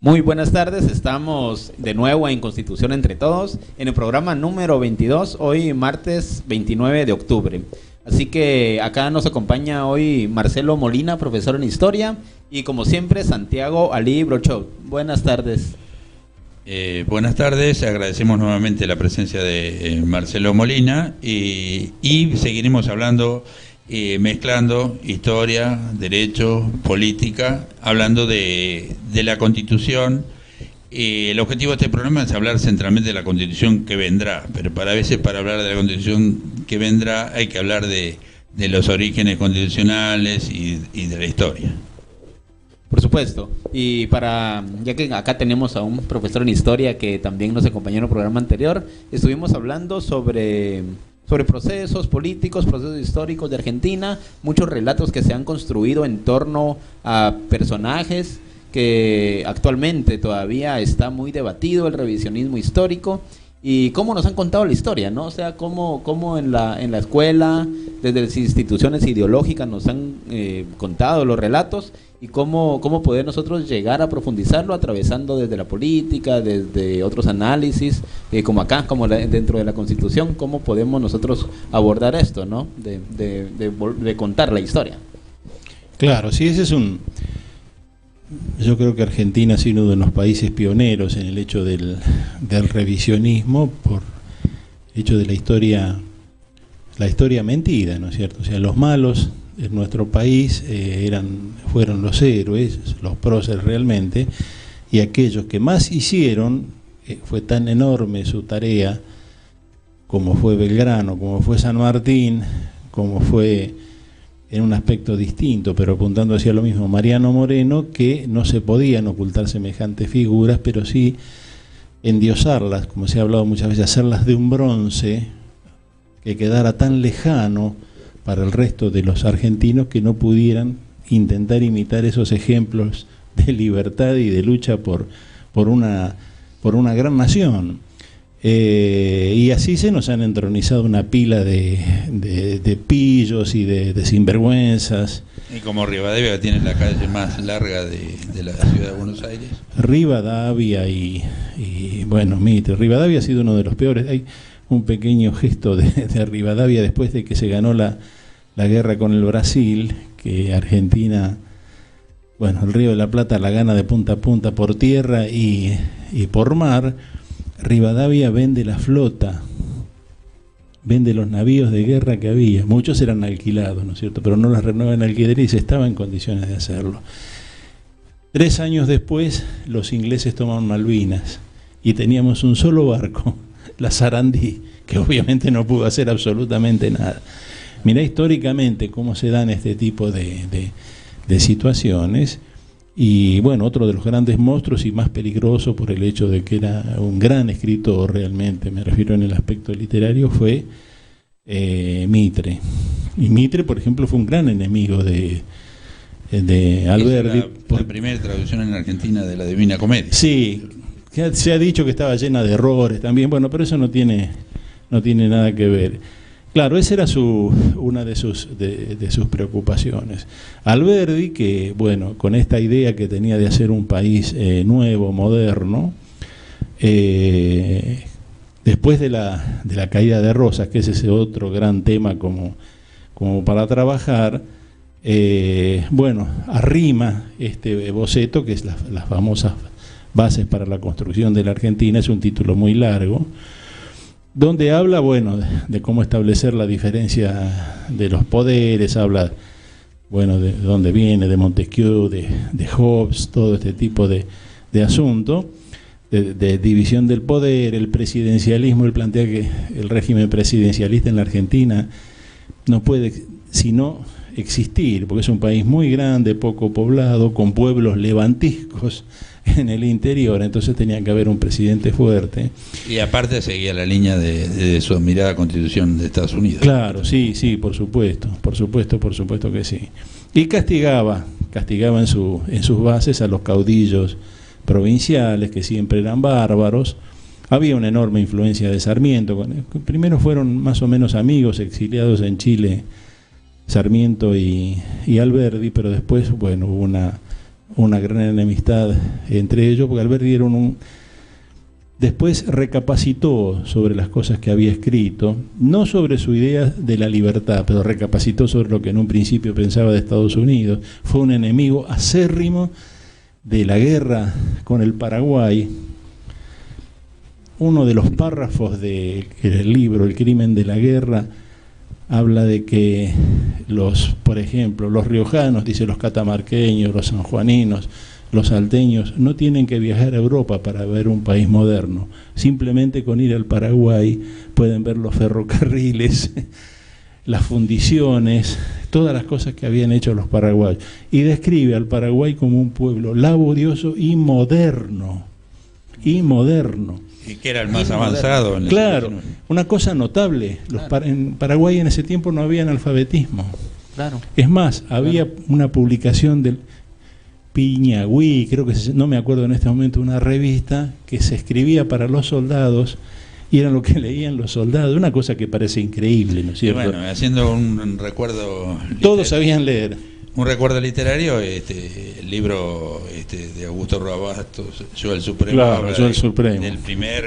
Muy buenas tardes, estamos de nuevo en Constitución entre Todos, en el programa número 22, hoy martes 29 de octubre. Así que acá nos acompaña hoy Marcelo Molina, profesor en Historia, y como siempre Santiago Ali Brochot. Buenas tardes. Buenas tardes, agradecemos nuevamente la presencia de Marcelo Molina y seguiremos hablando, mezclando historia, derecho, política, hablando de la Constitución. El objetivo de este programa es hablar centralmente de la Constitución que vendrá, pero para hablar de la Constitución que vendrá hay que hablar de los orígenes constitucionales y de la historia. Por supuesto, y ya que acá tenemos a un profesor en Historia que también nos acompañó en el programa anterior, estuvimos hablando sobre procesos políticos, procesos históricos de Argentina, muchos relatos que se han construido en torno a personajes que actualmente todavía está muy debatido, el revisionismo histórico, y cómo nos han contado la historia, ¿no? O sea, cómo en la escuela, desde las instituciones ideológicas nos han contado los relatos, y cómo poder nosotros llegar a profundizarlo atravesando desde la política, desde otros análisis, como acá, dentro de la Constitución, cómo podemos nosotros abordar esto, ¿no? De contar la historia. Claro, sí, yo creo que Argentina ha sido uno de los países pioneros en el hecho del revisionismo, por el hecho de la historia mentida, ¿no es cierto? O sea, los malos en nuestro país fueron los héroes, los próceres realmente, y aquellos que más hicieron, fue tan enorme su tarea, como fue Belgrano, como fue San Martín, como fue en un aspecto distinto, pero apuntando hacia lo mismo, Mariano Moreno, que no se podían ocultar semejantes figuras, pero sí endiosarlas, como se ha hablado muchas veces, hacerlas de un bronce que quedara tan lejano para el resto de los argentinos que no pudieran intentar imitar esos ejemplos de libertad y de lucha por una gran nación. Y así se nos han entronizado una pila de pillos y de sinvergüenzas. Y como Rivadavia, que tiene la calle más larga de la ciudad de Buenos Aires. Rivadavia y bueno, Mitre. Rivadavia ha sido uno de los peores. Hay un pequeño gesto de Rivadavia después de que se ganó la guerra con el Brasil, que Argentina, bueno, el Río de la Plata la gana de punta a punta por tierra y por mar. Rivadavia vende la flota, vende los navíos de guerra que había, muchos eran alquilados, ¿no es cierto?, pero no las renueva en alquiler y se estaba en condiciones de hacerlo. 3 años después los ingleses toman Malvinas y teníamos un solo barco, la Sarandí, que obviamente no pudo hacer absolutamente nada. Mirá históricamente cómo se dan este tipo de situaciones. Y bueno, otro de los grandes monstruos y más peligroso por el hecho de que era un gran escritor realmente, me refiero en el aspecto literario, fue Mitre. Y Mitre, por ejemplo, fue un gran enemigo de Alberdi. La primera traducción en Argentina de la Divina Comedia. Sí, se ha dicho que estaba llena de errores también, bueno, pero eso no tiene nada que ver. Claro, esa era una de sus preocupaciones. Alberdi, que bueno, con esta idea que tenía de hacer un país nuevo, moderno, después de la caída de Rosas, que es ese otro gran tema como para trabajar, bueno, arrima este boceto, que es las famosas bases para la construcción de la Argentina, es un título muy largo, donde habla, bueno, de cómo establecer la diferencia de los poderes, habla, bueno, de dónde viene, de Montesquieu, de Hobbes, todo este tipo de asunto, de división del poder, el presidencialismo. Él plantea que el régimen presidencialista en la Argentina no puede sino existir, porque es un país muy grande, poco poblado, con pueblos levantiscos en el interior, entonces tenía que haber un presidente fuerte. Y aparte seguía la línea de su admirada Constitución de Estados Unidos. Claro, sí, por supuesto que sí. Y castigaba en sus bases a los caudillos provinciales, que siempre eran bárbaros. Había una enorme influencia de Sarmiento. Primero fueron más o menos amigos, exiliados en Chile, Sarmiento y Alberdi, pero después, bueno, hubo una gran enemistad entre ellos, porque Alberdi era después recapacitó sobre las cosas que había escrito, no sobre su idea de la libertad, pero recapacitó sobre lo que en un principio pensaba de Estados Unidos. Fue un enemigo acérrimo de la guerra con el Paraguay. Uno de los párrafos del libro El crimen de la guerra habla de que por ejemplo, los riojanos, dice, los catamarqueños, los sanjuaninos, los salteños, no tienen que viajar a Europa para ver un país moderno. Simplemente con ir al Paraguay pueden ver los ferrocarriles, las fundiciones, todas las cosas que habían hecho los paraguayos. Y describe al Paraguay como un pueblo laborioso y moderno. Y moderno. Y que era el más avanzado. Claro, una cosa notable. En Paraguay en ese tiempo no había analfabetismo. Claro. Es más, había una publicación del Piñagüí, creo que no me acuerdo en este momento, una revista que se escribía para los soldados y era lo que leían los soldados, una cosa que parece increíble, ¿no es cierto? Bueno, haciendo un recuerdo... Todos sabían leer. Un recuerdo literario, el libro de Augusto Roabastos, Yo el Supremo, claro, Yo el Supremo, del primer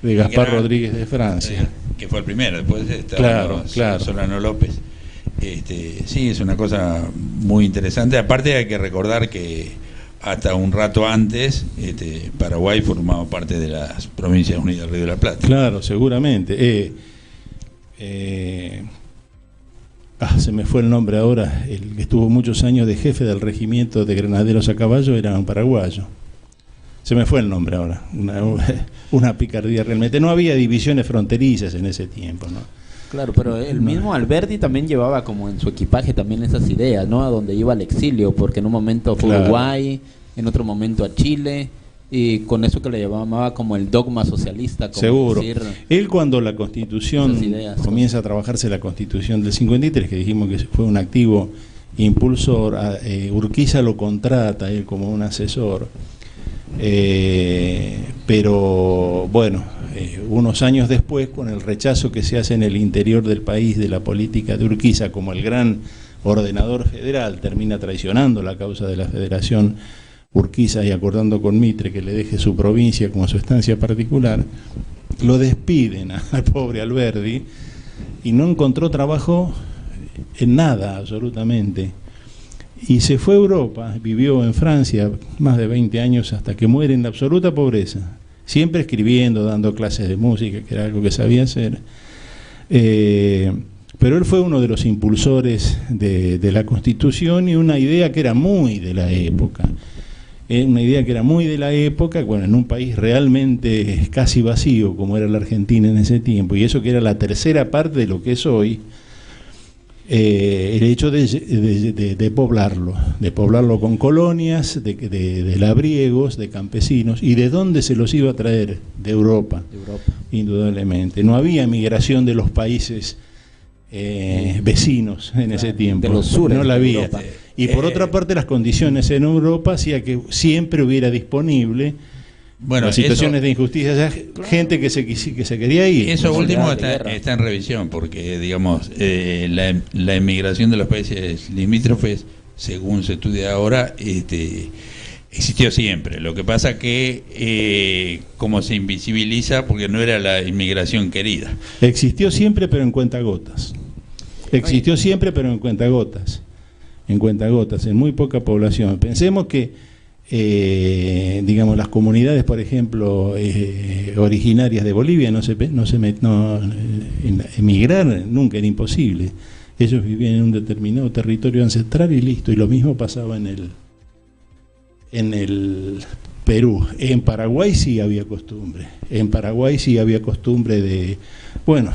de Gaspar Rodríguez de Francia, que fue el primero, después estaba Solano López. Sí, es una cosa muy interesante. Aparte hay que recordar que hasta un rato antes Paraguay formaba parte de las Provincias Unidas del Río de la Plata. Claro, seguramente. Se me fue el nombre ahora. El que estuvo muchos años de jefe del regimiento de granaderos a caballo era un paraguayo. Se me fue el nombre ahora. Una picardía realmente. No había divisiones fronterizas en ese tiempo, ¿no? Claro, pero el mismo Alberdi también llevaba como en su equipaje también esas ideas, ¿no? A donde iba al exilio, porque en un momento fue a Uruguay, en otro momento a Chile, y con eso que le llamaba como el dogma socialista. Como seguro. Decir, él cuando la Constitución comienza a trabajarse la Constitución del 53, que dijimos que fue un activo impulsor, Urquiza lo contrata él como un asesor, pero bueno, unos años después, con el rechazo que se hace en el interior del país de la política de Urquiza como el gran ordenador federal, termina traicionando la causa de la Federación Urquiza y acordando con Mitre que le deje su provincia como su estancia particular. Lo despiden al pobre Alberdi y no encontró trabajo en nada absolutamente, y se fue a Europa, vivió en Francia más de 20 años hasta que muere en la absoluta pobreza, siempre escribiendo, dando clases de música, que era algo que sabía hacer. Pero él fue uno de los impulsores de la Constitución, y una idea que era muy de la época. Bueno, en un país realmente casi vacío como era la Argentina en ese tiempo, y eso que era la tercera parte de lo que es hoy, el hecho de poblarlo con colonias, de labriegos, de campesinos. ¿Y de dónde se los iba a traer? De Europa. Indudablemente. No había migración de los países vecinos en ese tiempo. De los sures, no la había. Europa. Y por otra parte, las condiciones en Europa hacía que siempre hubiera disponible, las situaciones de injusticia, gente que se quería ir. Eso último está en revisión, porque digamos la emigración de los países limítrofes, según se estudia ahora, existió siempre. Lo que pasa que como se invisibiliza, porque no era la inmigración querida. Existió siempre, pero en cuentagotas. En muy poca población. Pensemos que digamos, las comunidades, por ejemplo, originarias de Bolivia, emigrar nunca era imposible. Ellos vivían en un determinado territorio ancestral y listo. Y lo mismo pasaba en el Perú. En Paraguay sí había costumbre. Bueno,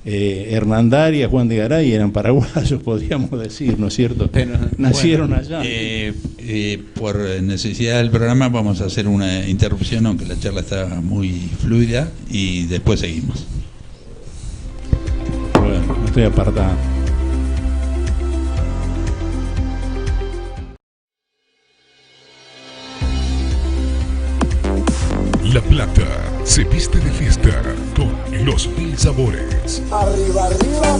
Hernandarias, Juan de Garay eran paraguayos, podríamos decir, ¿no es cierto? Nacieron allá. Por necesidad del programa vamos a hacer una interrupción, aunque la charla está muy fluida, y después seguimos. Bueno, me estoy apartando. La Plata se viste de fiesta con los 1000 sabores. Arriba, arriba.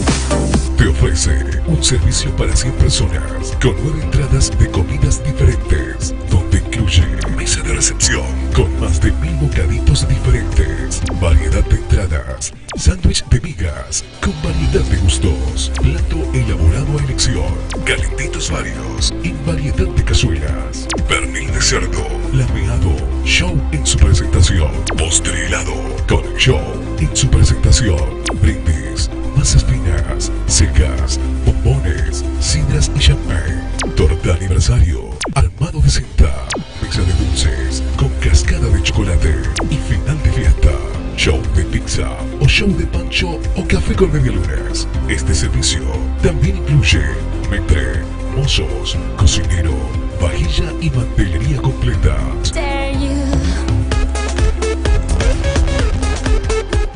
te ofrece un servicio para 100 personas con 9 entradas de comidas diferentes, donde incluye mesa de recepción con más de 1000 bocaditos diferentes, variedad de entradas, sándwich de migas con variedad de gustos, plato elaborado a elección, calentitos varios y variedad de cazuelas, pernil de cerdo, lameado, show en su presentación, postre helado con show en su presentación, brindis, masas finas, secas, bombones, sidras y champagne, torta de aniversario, armado de cinta, mesa de dulces con cascada de chocolate y final de fiesta, show de pizza o show de pancho o café con medialunas. Este servicio también incluye metre, mozos, cocinero, vajilla y mantelería completa.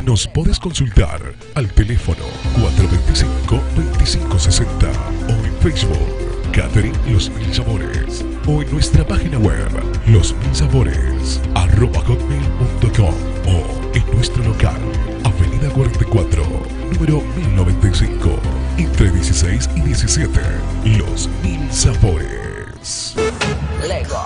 Nos podés consultar al teléfono 425-2560 o en Facebook Catering Los Mil Sabores o en nuestra página web losmilsabores@hotmail.com o en nuestro local Avenida 44, número 1095, entre 16 y 17. Los Mil Sabores. Lego.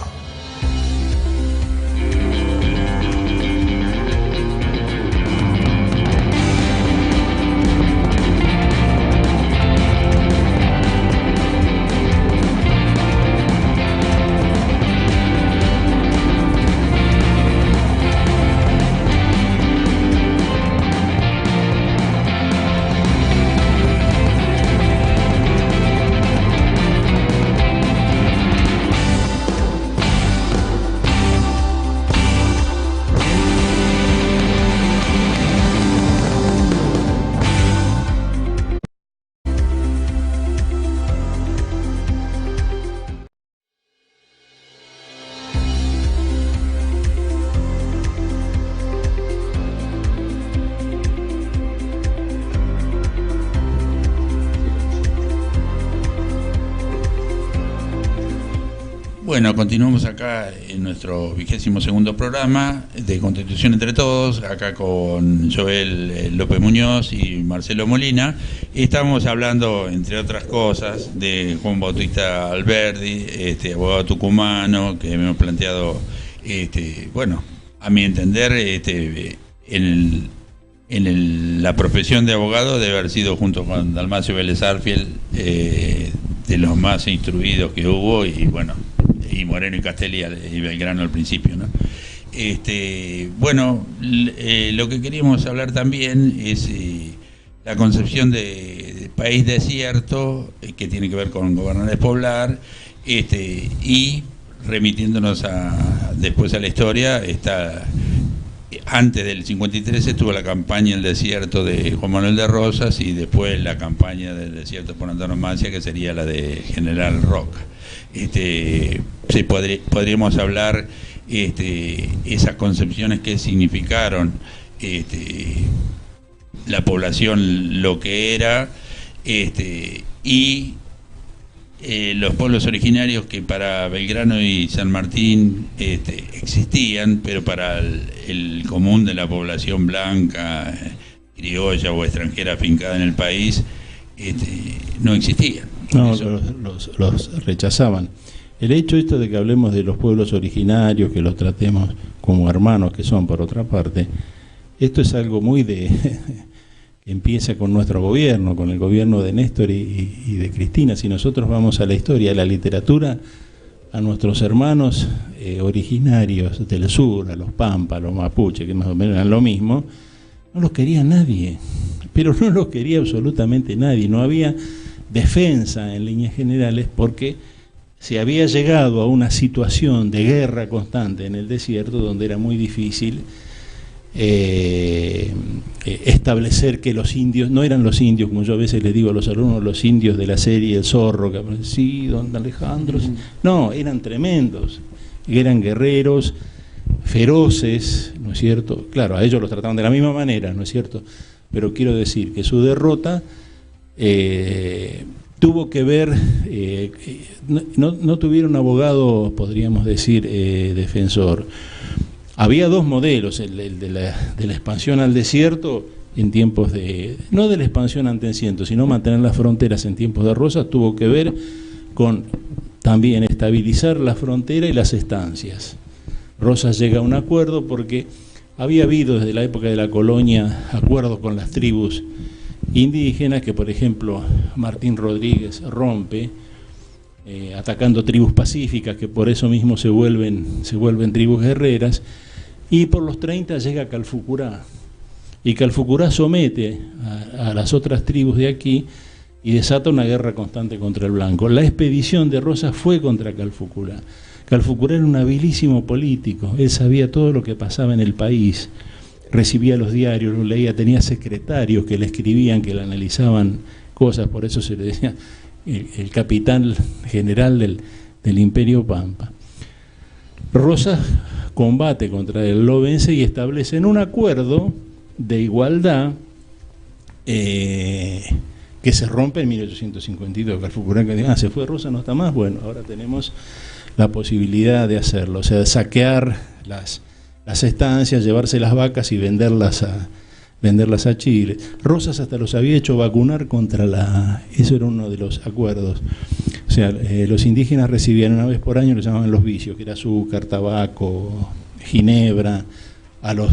Bueno, continuamos acá en nuestro 22º programa de Constitución entre Todos, acá con Joel López Muñoz y Marcelo Molina. Estamos hablando, entre otras cosas, de Juan Bautista Alberdi, abogado tucumano, que hemos planteado, bueno, a mi entender, la profesión de abogado debe haber sido, junto con Dalmacio Vélez Arfiel, de los más instruidos que hubo, y bueno, y Moreno y Castelli y Belgrano al principio, ¿no? Bueno, lo que queríamos hablar también es la concepción de país desierto, que tiene que ver con gobernar es poblar, y remitiéndonos después a la historia, antes del 53 estuvo la campaña El Desierto de Juan Manuel de Rosas, y después la campaña del desierto por antonomasia, que sería la de General Roca. Podríamos hablar esas concepciones que significaron la población, lo que era, y los pueblos originarios que para Belgrano y San Martín existían, pero para el común de la población blanca, criolla o extranjera afincada en el país, no existían. No, los rechazaban. El hecho esto de que hablemos de los pueblos originarios, que los tratemos como hermanos que son, por otra parte, esto es algo muy que empieza con nuestro gobierno, con el gobierno de Néstor y de Cristina. Si nosotros vamos a la historia, a la literatura, a nuestros hermanos originarios del sur, a los Pampa, a los Mapuche, que más o menos eran lo mismo, no los quería nadie, pero no los quería absolutamente nadie. No había defensa en líneas generales, porque se había llegado a una situación de guerra constante en el desierto, donde era muy difícil establecer que los indios, no eran los indios, como yo a veces les digo a los alumnos, los indios de la serie El Zorro, que sí, don Alejandro, no, eran tremendos, eran guerreros, feroces, ¿no es cierto? Claro, a ellos los trataban de la misma manera, ¿no es cierto? Pero quiero decir que su derrota tuvo que ver, no tuvieron abogado, podríamos decir, defensor. Había dos modelos, el de la expansión al desierto, en tiempos de, no de la expansión antenciento, sino mantener las fronteras en tiempos de Rosas, tuvo que ver con también estabilizar la frontera y las estancias. Rosas llega a un acuerdo porque había habido desde la época de la colonia acuerdos con las tribus indígenas que, por ejemplo, Martín Rodríguez rompe, atacando tribus pacíficas que por eso mismo se vuelven tribus guerreras, y por los 30 llega Calfucurá, y Calfucurá somete a las otras tribus de aquí y desata una guerra constante contra el blanco. La expedición de Rosas fue contra Calfucurá. Calfucurá era un habilísimo político, él sabía todo lo que pasaba en el país, recibía los diarios, los leía, tenía secretarios que le escribían, que le analizaban cosas, por eso se le decía el capitán general del Imperio Pampa. Rosas combate contra él, lo vence y establecen un acuerdo de igualdad que se rompe en 1852. Calfucurá que dice, se fue Rosas, no está más, bueno, ahora tenemos la posibilidad de hacerlo, o sea, de saquear las estancias, llevarse las vacas y venderlas a Chile. Rosas hasta los había hecho vacunar contra eso era uno de los acuerdos. O sea, los indígenas recibían una vez por año, lo llamaban los vicios, que era azúcar, tabaco, ginebra. A los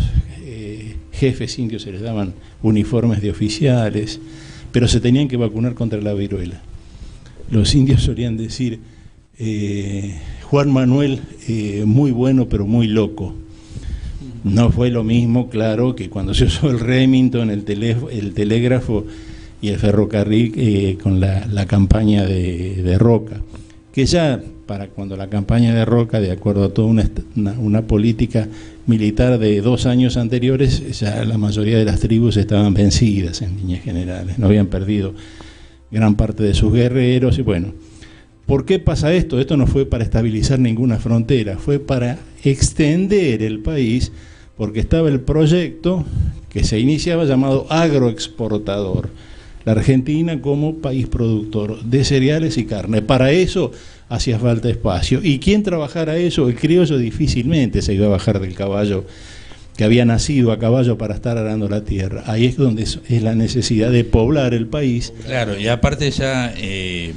jefes indios se les daban uniformes de oficiales, pero se tenían que vacunar contra la viruela. Los indios solían decir, Juan Manuel, muy bueno pero muy loco. No fue lo mismo, claro, que cuando se usó el Remington, el telégrafo y el ferrocarril con la campaña de Roca, que ya para cuando la campaña de Roca, de acuerdo a toda una política militar de 2 años anteriores, ya la mayoría de las tribus estaban vencidas en líneas generales, no habían perdido gran parte de sus guerreros. Y bueno, ¿por qué pasa esto? Esto no fue para estabilizar ninguna frontera, fue para extender el país, porque estaba el proyecto que se iniciaba llamado agroexportador, la Argentina como país productor de cereales y carne. Para eso hacía falta espacio. ¿Y quién trabajara eso? El criollo difícilmente se iba a bajar del caballo, que había nacido a caballo para estar arando la tierra. Ahí es donde es la necesidad de poblar el país. Claro, y aparte ya,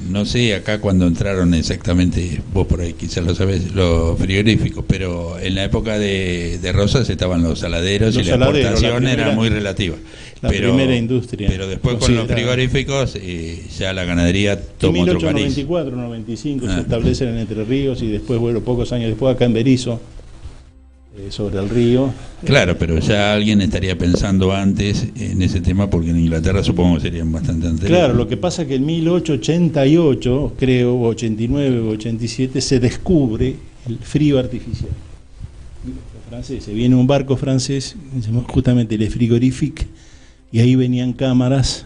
no sé acá cuando entraron exactamente, vos por ahí quizás lo sabés, los frigoríficos, pero en la época de Rosas estaban los saladeros y la exportación era muy relativa. La primera industria. Pero después con los frigoríficos ya la ganadería tomó otro cariz. En 1894-95 se establecen en Entre Ríos y después, bueno, pocos años después acá en Berisso, sobre el río. Claro, pero ya alguien estaría pensando antes en ese tema, porque en Inglaterra supongo que serían bastante anteriores. Claro, lo que pasa es que en 1888, creo, 89 o 87, se descubre el frío artificial. Los franceses, viene un barco francés, se llama justamente Le Frigorifique, y ahí venían cámaras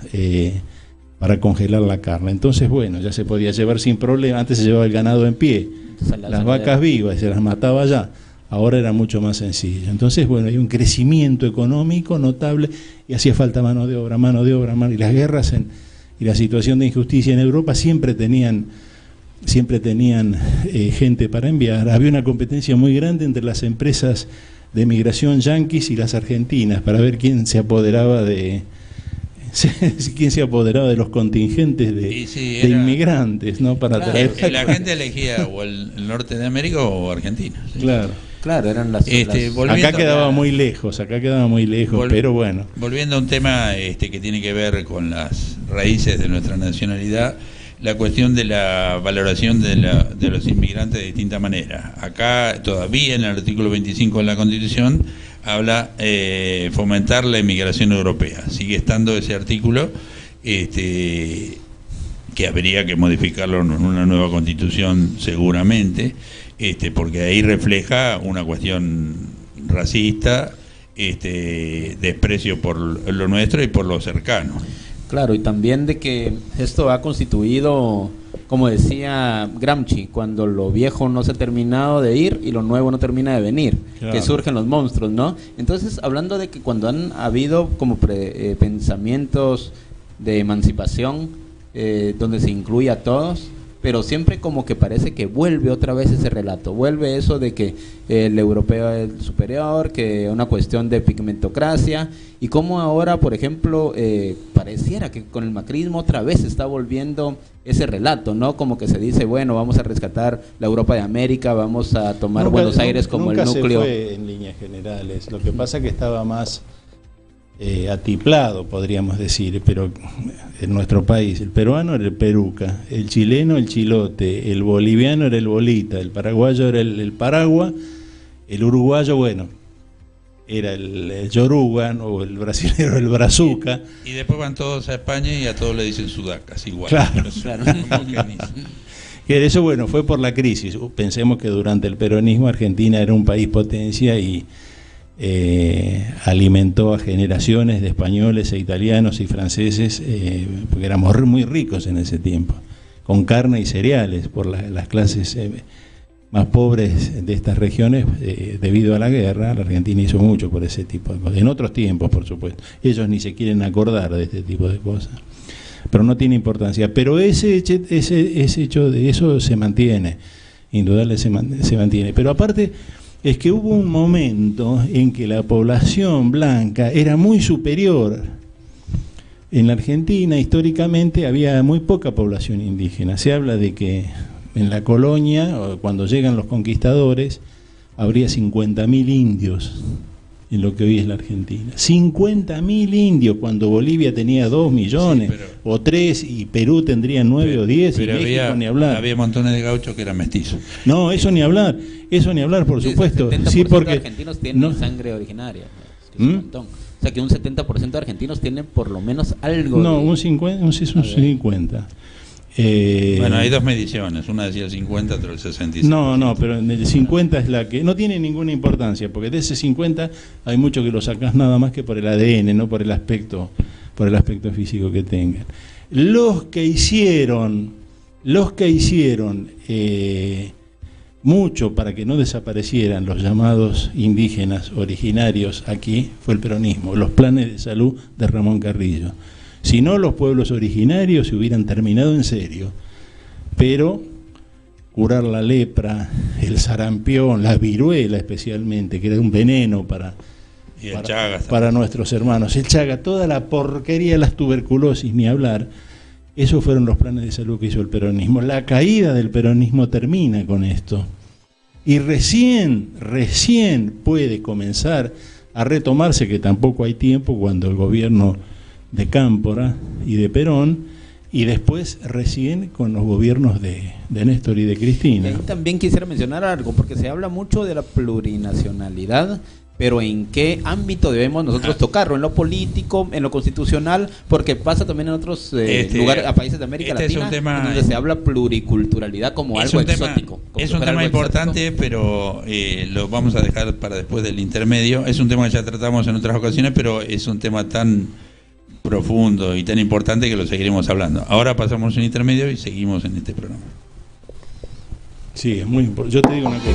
para congelar la carne. Entonces, bueno, ya se podía llevar sin problema. Antes se llevaba el ganado en pie, las vacas vivas, se las mataba allá. Ahora era mucho más sencillo. Entonces, bueno, hay un crecimiento económico notable y hacía falta mano de obra, y las guerras y la situación de injusticia en Europa siempre tenían gente para enviar. Había una competencia muy grande entre las empresas de migración yanquis y las argentinas para ver quién se apoderaba de los contingentes de inmigrantes, ¿no? Para traer. La gente elegía o el norte de América o Argentina. ¿Sí? Claro, eran acá quedaba muy lejos, pero bueno. Volviendo a un tema que tiene que ver con las raíces de nuestra nacionalidad, la cuestión de la valoración de los inmigrantes de distinta manera. Acá todavía en el artículo 25 de la Constitución habla fomentar la inmigración europea. Sigue estando ese artículo que habría que modificarlo en una nueva Constitución seguramente, porque ahí refleja una cuestión racista, desprecio por lo nuestro y por lo cercano. Claro, y también de que esto ha constituido, como decía Gramsci, cuando lo viejo no se ha terminado de ir y lo nuevo no termina de venir, claro, que surgen los monstruos, ¿no? Entonces, hablando de que cuando han habido como pensamientos de emancipación, donde se incluye a todos, pero siempre como que parece que vuelve otra vez ese relato, vuelve eso de que el europeo es superior, que una cuestión de pigmentocracia, y como ahora, por ejemplo, pareciera que con el macrismo otra vez se está volviendo ese relato, ¿no? Como que se dice, bueno, vamos a rescatar la Europa de América, vamos a tomar Buenos Aires como el núcleo. Nunca se fue en líneas generales, lo que pasa que estaba más atiplado, podríamos decir, pero en nuestro país, el peruano era el peruca, el chileno el chilote, el boliviano era el bolita, el paraguayo era el paragua, el uruguayo, bueno, era el yoruga, o el brasilero el brazuca. Y después van todos a España y a todos le dicen sudacas, igual. Claro, claro. Que eso, bueno, fue por la crisis. Pensemos que durante el peronismo Argentina era un país potencia y alimentó a generaciones de españoles e italianos y franceses, porque éramos muy ricos en ese tiempo, con carne y cereales, por las clases más pobres de estas regiones. Debido a la guerra, la Argentina hizo mucho por ese tipo de cosas, en otros tiempos, por supuesto. Ellos ni se quieren acordar de este tipo de cosas, pero no tiene importancia. Pero ese hecho de eso se mantiene, indudablemente se mantiene. Pero aparte es que hubo un momento en que la población blanca era muy superior. En la Argentina históricamente había muy poca población indígena. Se habla de que en la colonia, cuando llegan los conquistadores, habría 50.000 indios en lo que hoy es la Argentina. 50.000 indios, cuando Bolivia tenía 2 millones, sí, o 3, y Perú tendría 9 o 10, y México ni hablar. Había montones de gauchos que eran mestizos. No, eso ni hablar, por supuesto. Sí, porque de argentinos tienen sangre originaria, es que es un montón. O sea que un 70% de argentinos tienen por lo menos algo. No, un 50. Bueno, hay dos mediciones, una decía el 50, otra el 65. No, pero el 50 es la que no tiene ninguna importancia, porque de ese 50 hay mucho que lo sacás nada más que por el ADN, no por el aspecto físico que tengan. Los que hicieron mucho para que no desaparecieran los llamados indígenas originarios aquí fue el peronismo, los planes de salud de Ramón Carrillo. Si no, los pueblos originarios se hubieran terminado en serio. Pero curar la lepra, el sarampión, la viruela especialmente, que era un veneno para nuestros hermanos, el chaga, toda la porquería, las tuberculosis, ni hablar, esos fueron los planes de salud que hizo el peronismo. La caída del peronismo termina con esto. Y recién puede comenzar a retomarse, que tampoco hay tiempo, cuando el gobierno de Cámpora y de Perón, y después recién con los gobiernos de Néstor y de Cristina. Y ahí también quisiera mencionar algo, porque se habla mucho de la plurinacionalidad, pero ¿en qué ámbito debemos nosotros tocarlo? ¿En lo político, en lo constitucional? Porque pasa también en otros lugares, a países de América Latina, donde se habla pluriculturalidad como algo exótico. Es un tema importante, pero lo vamos a dejar para después del intermedio. Es un tema que ya tratamos en otras ocasiones, pero es un tema tan profundo y tan importante que lo seguiremos hablando. Ahora pasamos un intermedio y seguimos en este programa. Sí, es muy importante. Yo te digo una cosa.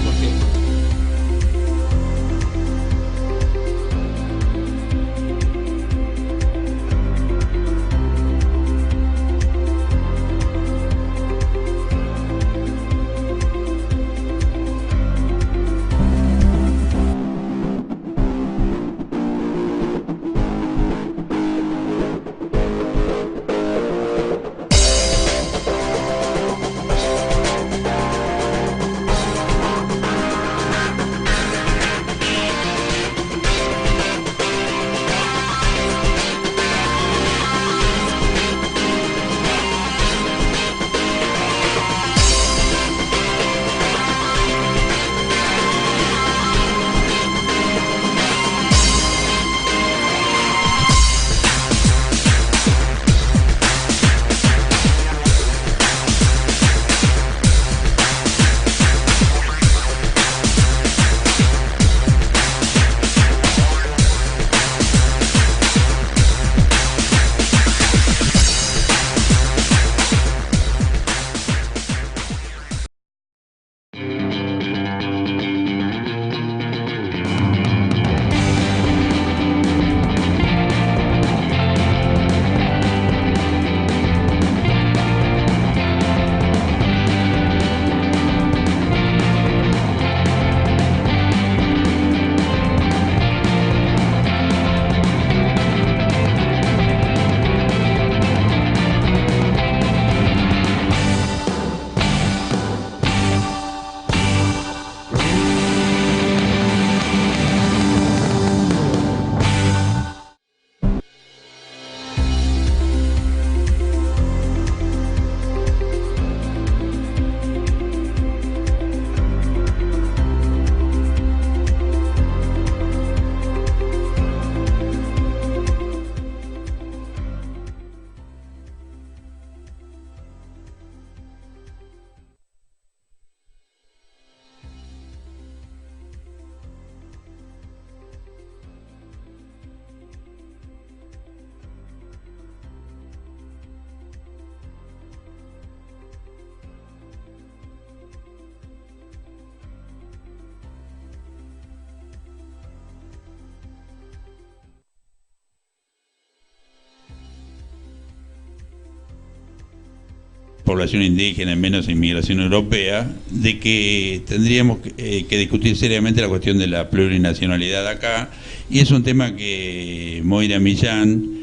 población indígena, menos inmigración europea, de que tendríamos que discutir seriamente la cuestión de la plurinacionalidad acá, y es un tema que Moira Millán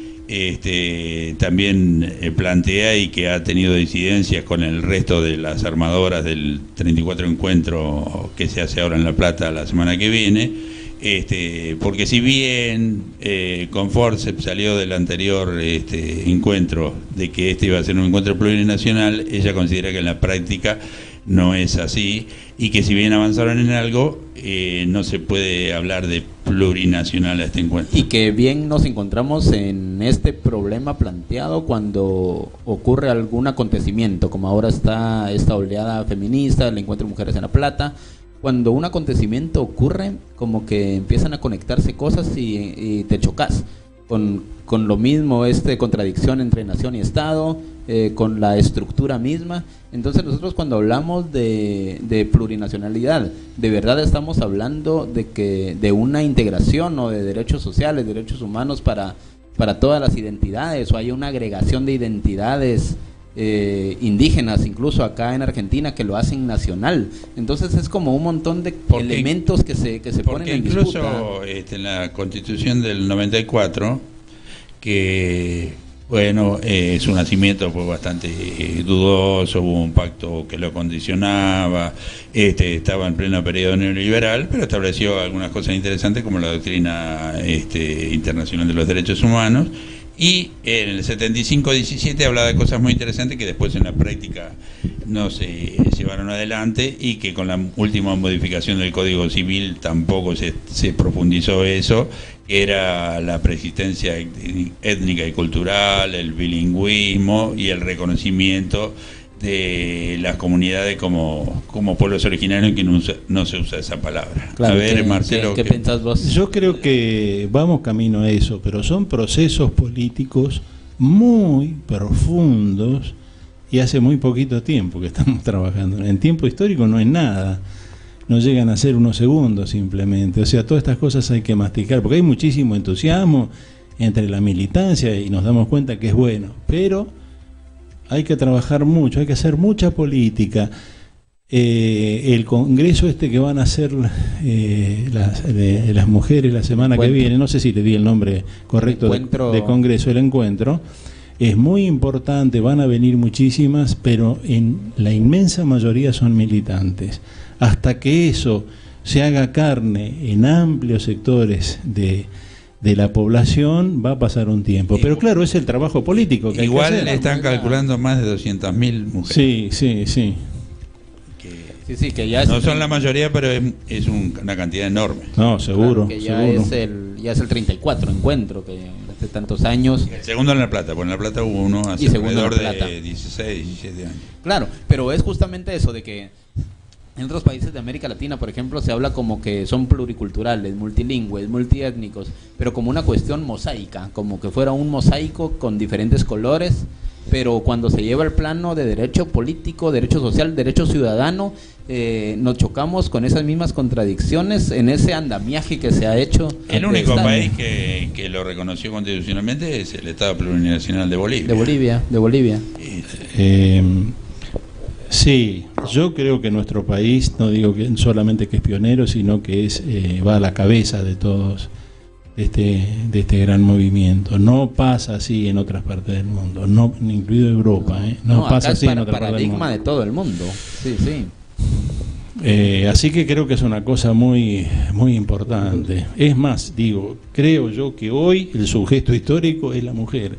también plantea y que ha tenido disidencias con el resto de las armadoras del 34 encuentro que se hace ahora en La Plata la semana que viene, porque si bien con Forceps salió del anterior encuentro de que iba a ser un encuentro plurinacional, ella considera que en la práctica no es así, y que si bien avanzaron en algo, no se puede hablar de plurinacional a este encuentro. Y que bien nos encontramos en este problema planteado cuando ocurre algún acontecimiento, como ahora está esta oleada feminista, el encuentro de mujeres en La Plata. Cuando un acontecimiento ocurre, como que empiezan a conectarse cosas y te chocas con lo mismo, contradicción entre nación y Estado, con la estructura misma. Entonces nosotros cuando hablamos de plurinacionalidad, de verdad estamos hablando de una integración o de derechos sociales, derechos humanos para todas las identidades, o hay una agregación de identidades indígenas, incluso acá en Argentina, que lo hacen nacional. Entonces es como un montón de elementos que se ponen en disputa. Incluso en la Constitución del 94, que bueno, su nacimiento fue bastante dudoso, hubo un pacto que lo condicionaba, estaba en pleno periodo neoliberal, pero estableció algunas cosas interesantes como la doctrina internacional de los derechos humanos. Y en el 75-17 hablaba de cosas muy interesantes que después en la práctica no se llevaron adelante, y que con la última modificación del Código Civil tampoco se profundizó eso, que era la persistencia étnica y cultural, el bilingüismo y el reconocimiento de las comunidades como pueblos originarios, que no se usa esa palabra. Claro, a ver, Marcelo, ¿qué pensás vos? Yo creo que vamos camino a eso, pero son procesos políticos muy profundos y hace muy poquito tiempo que estamos trabajando. En tiempo histórico no es nada, no llegan a ser unos segundos simplemente. O sea, todas estas cosas hay que masticar, porque hay muchísimo entusiasmo entre la militancia y nos damos cuenta que es bueno, pero hay que trabajar mucho, hay que hacer mucha política. El congreso que van a hacer las mujeres la semana que viene, no sé si te di el nombre correcto de congreso, el encuentro, es muy importante, van a venir muchísimas, pero en la inmensa mayoría son militantes. Hasta que eso se haga carne en amplios sectores de la población, va a pasar un tiempo. Pero claro, es el trabajo político que igual hay que hacer. Están calculando más de 200.000 mujeres. Sí. Sí, que ya no son la mayoría, pero es una cantidad enorme. No, seguro. Claro, que ya es el 34 encuentro, que hace tantos años. El segundo en La Plata, porque en La Plata hubo uno hace alrededor de 16, 17 años. Claro, pero es justamente eso de que en otros países de América Latina, por ejemplo, se habla como que son pluriculturales, multilingües, multiétnicos, pero como una cuestión mosaica, como que fuera un mosaico con diferentes colores, pero cuando se lleva al plano de derecho político, derecho social, derecho ciudadano, nos chocamos con esas mismas contradicciones en ese andamiaje que se ha hecho. El único país que lo reconoció constitucionalmente es el Estado Plurinacional de Bolivia. De Bolivia. Sí, yo creo que nuestro país, no digo que solamente que es pionero, sino que va a la cabeza de todos de este gran movimiento. No pasa así en otras partes del mundo, no, incluido Europa, no pasa así en otras partes del mundo. Paradigma de todo el mundo. Sí. Así que creo que es una cosa muy muy importante. Es más, creo yo que hoy el sujeto histórico es la mujer.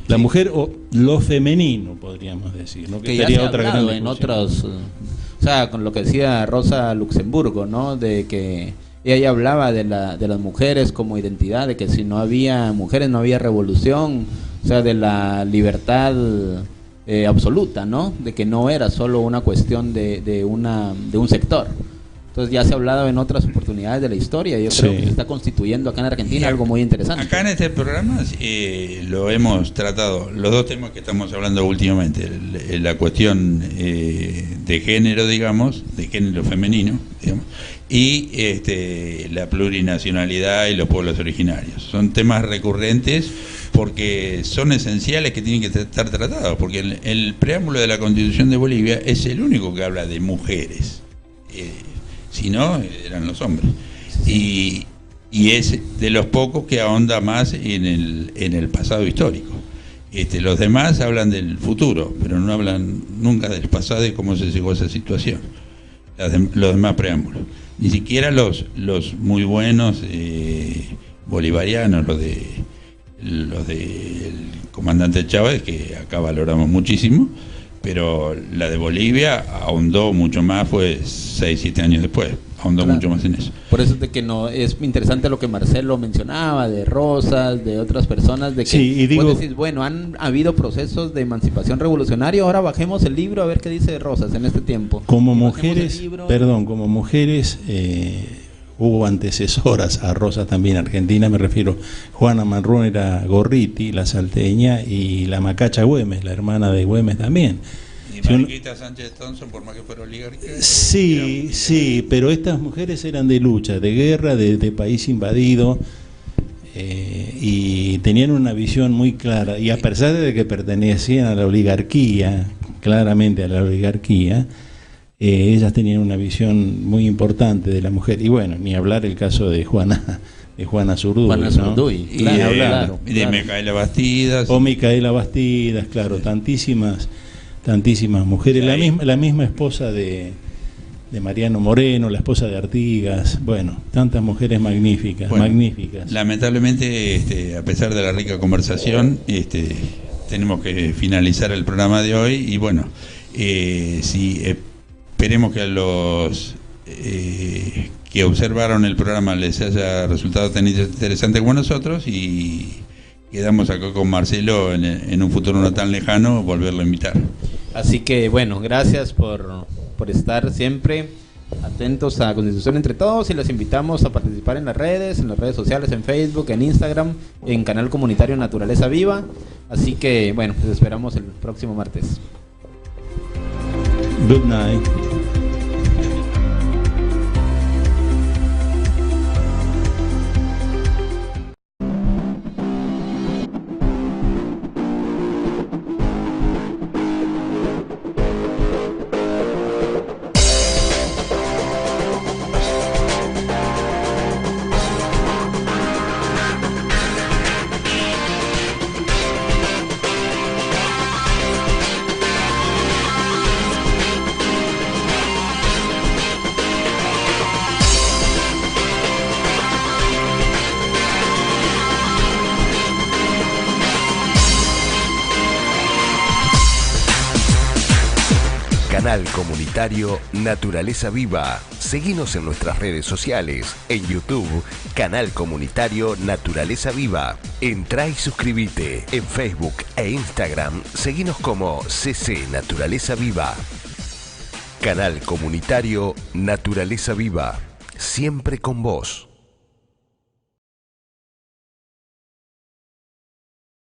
La mujer o lo femenino, podríamos decir, ¿no? Que ya sería otra gran en otros, o sea, con lo que decía Rosa Luxemburgo, ¿no? De que ella hablaba de las mujeres como identidad, de que si no había mujeres no había revolución, o sea, de la libertad absoluta, ¿no? De que no era solo una cuestión de un sector. Entonces ya se ha hablado en otras oportunidades de la historia, y yo creo que se está constituyendo acá en Argentina algo muy interesante. Acá en este programa lo hemos tratado, los dos temas que estamos hablando últimamente, la cuestión de género, digamos, de género femenino, digamos, y la plurinacionalidad y los pueblos originarios. Son temas recurrentes porque son esenciales que tienen que estar tratados, porque el preámbulo de la Constitución de Bolivia es el único que habla de mujeres, si no, eran los hombres, y es de los pocos que ahonda más en el pasado histórico. Los demás hablan del futuro, pero no hablan nunca del pasado y cómo se llegó a esa situación. Los demás preámbulos. Ni siquiera los muy buenos bolivarianos, los del comandante Chávez, que acá valoramos muchísimo, pero la de Bolivia ahondó mucho más, fue 6-7 años después, ahondó mucho más en eso. Por eso es de que no es interesante lo que Marcelo mencionaba, de Rosas, de otras personas, de que sí, vos decís, bueno, han habido procesos de emancipación revolucionaria, ahora bajemos el libro a ver qué dice Rosas en este tiempo. Como mujeres, hubo antecesoras a Rosas también en Argentina, me refiero, Juana Manrún era Gorriti, la salteña, y la Macacha Güemes, la hermana de Güemes también. Y Mariquita Sánchez Thompson, por más que fuera oligarca. Sí, pero estas mujeres eran de lucha, de guerra, de país invadido, y tenían una visión muy clara, y a pesar de que pertenecían a la oligarquía, claramente a la oligarquía, ellas tenían una visión muy importante de la mujer. Y bueno, ni hablar el caso de Juana Zurduy, ¿no? Y de Micaela Bastidas. O Micaela Bastidas, claro, tantísimas mujeres. La misma esposa de Mariano Moreno, la esposa de Artigas, bueno, tantas mujeres magníficas. Lamentablemente, a pesar de la rica conversación, tenemos que finalizar el programa de hoy y bueno, esperemos que a los que observaron el programa les haya resultado tan interesante como nosotros y quedamos acá con Marcelo en un futuro no tan lejano, volverlo a invitar. Así que bueno, gracias por estar siempre atentos a Constitución Entre Todos y los invitamos a participar en las redes sociales, en Facebook, en Instagram, en Canal Comunitario Naturaleza Viva. Así que bueno, les esperamos el próximo martes. Good night. Canal Comunitario Naturaleza Viva. Seguinos en nuestras redes sociales. En YouTube, Canal Comunitario Naturaleza Viva. Entrá y suscríbete. En Facebook e Instagram, seguinos como CC Naturaleza Viva. Canal Comunitario Naturaleza Viva. Siempre con vos.